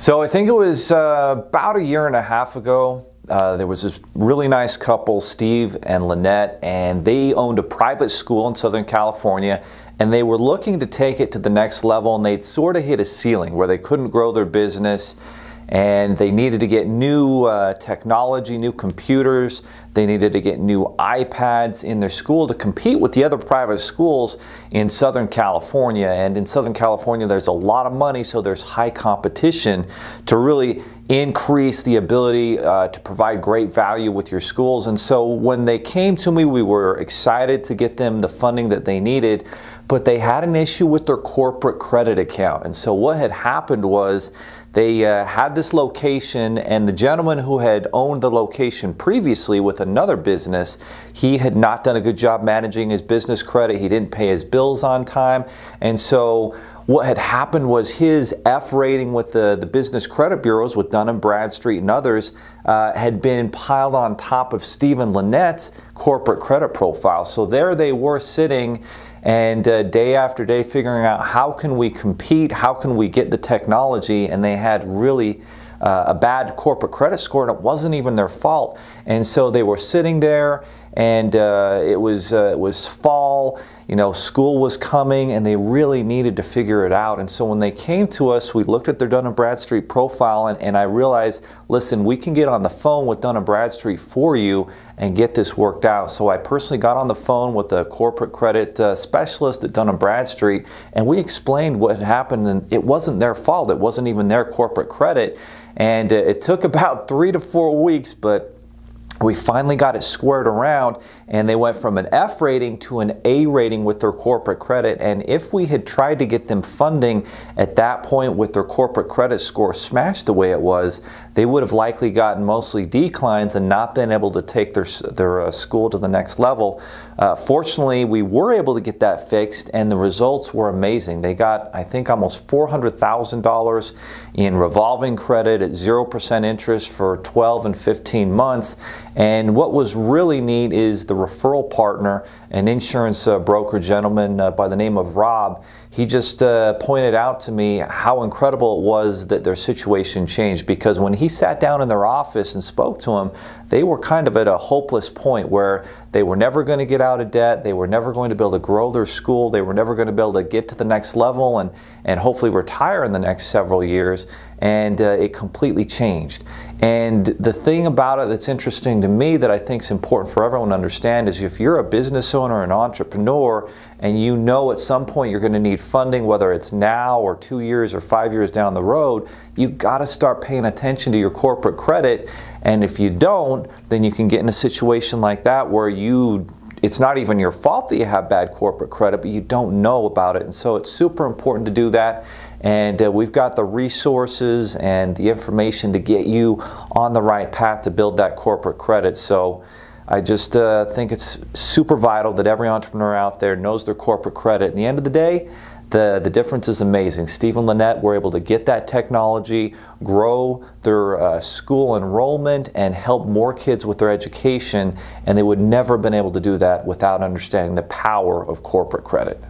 So I think it was about a year and a half ago. There was this really nice couple, Steve and Lynette, and they owned a private school in Southern California, and they were looking to take it to the next level, and they'd sort of hit a ceiling where they couldn't grow their business, and they needed to get new technology, new computers. They needed to get new iPads in their school to compete with the other private schools in Southern California. And in Southern California, there's a lot of money, so there's high competition to really increase the ability to provide great value with your schools. And so when they came to me, we were excited to get them the funding that they needed, but they had an issue with their corporate credit account. And so what had happened was they had this location, and the gentleman who had owned the location previously with another business, he had not done a good job managing his business credit. He didn't pay his bills on time. And so what had happened was his F rating with the business credit bureaus, with Dun & Bradstreet and others, had been piled on top of Steve and Lynette's corporate credit profile. So there they were sitting, and day after day figuring out how can we compete, how can we get the technology, and they had really a bad corporate credit score, and it wasn't even their fault. And so they were sitting there, and it was fall, you know, school was coming, and they really needed to figure it out. And so when they came to us, we looked at their Dun & Bradstreet profile, and I realized, listen, we can get on the phone with Dun & Bradstreet for you and get this worked out. So I personally got on the phone with the corporate credit specialist at Dun & Bradstreet, and we explained what had happened, and it wasn't their fault. It wasn't even their corporate credit. And it took about 3 to 4 weeks, but we finally got it squared around, and they went from an F rating to an A rating with their corporate credit. And if we had tried to get them funding at that point with their corporate credit score smashed the way it was, they would have likely gotten mostly declines and not been able to take their school to the next level. Fortunately, we were able to get that fixed, and the results were amazing. They got, I think, almost $400,000 in revolving credit at 0% interest for 12 and 15 months. And what was really neat is the referral partner, an insurance broker gentleman by the name of Rob. He just pointed out to me how incredible it was that their situation changed, because when he sat down in their office and spoke to them, they were kind of at a hopeless point where they were never going to get out of debt, they were never going to be able to grow their school, they were never going to be able to get to the next level and hopefully retire in the next several years. And it completely changed. And the thing about it that's interesting to me that I think is important for everyone to understand is, if you're a business owner, an entrepreneur, and you know at some point you're going to need funding, whether it's now or 2 years or 5 years down the road, you've got to start paying attention to your corporate credit. And if you don't, then you can get in a situation like that where it's not even your fault that you have bad corporate credit, but you don't know about it. And so it's super important to do that. And we've got the resources and the information to get you on the right path to build that corporate credit. So I just think it's super vital that every entrepreneur out there knows their corporate credit. At the end of the day, the difference is amazing. Steve and Lynette were able to get that technology, grow their school enrollment, and help more kids with their education, and they would never have been able to do that without understanding the power of corporate credit.